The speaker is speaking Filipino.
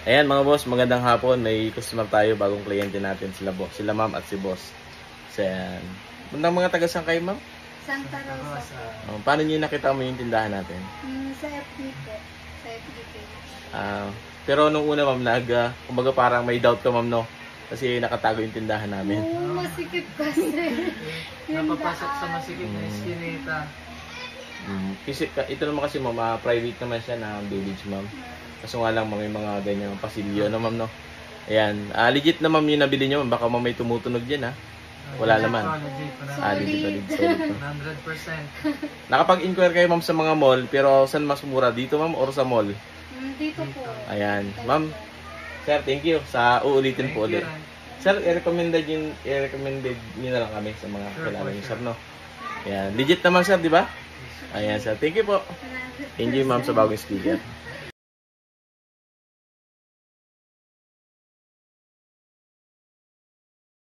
Ayan mga boss, magandang hapon. May customer tayo, bagong kliyente natin sila ma'am at si boss. So ayan. Bandang mga taga saan kayo ma'am? Santa Rosa po. Paano nyo nakita mo yung tindahan natin? Sa FB po. Sa FB page. Pero nung una ma'am, kumbaga parang may doubt ka ma'am no? Kasi nakatago yung tindahan namin. Oo, masikip kasi. Napapasok sa masikip na eskinita. Kasi ito naman kasi ma'am, private naman siya na village ma'am. Kaso nga lang may mga ganyan pasilyo no ma'am no. Ayan, legit na ma'am yung nabili nyo, baka ma'am may tumutunog dyan ha. Wala naman. Legit. 100%. Nakapag-inquire kayo ma'am sa mga mall, pero saan mas mura? Dito ma'am or sa mall? Dito po. Ayan, ma'am. Sir, thank you sa uulitin po ulit. Sir, i-recommended nyo na lang kami sa mga kailangan nyo sir no. Ayan, legit naman sir, di ba? Ayan sir, thank you po. Thank you ma'am sa bagong speaker.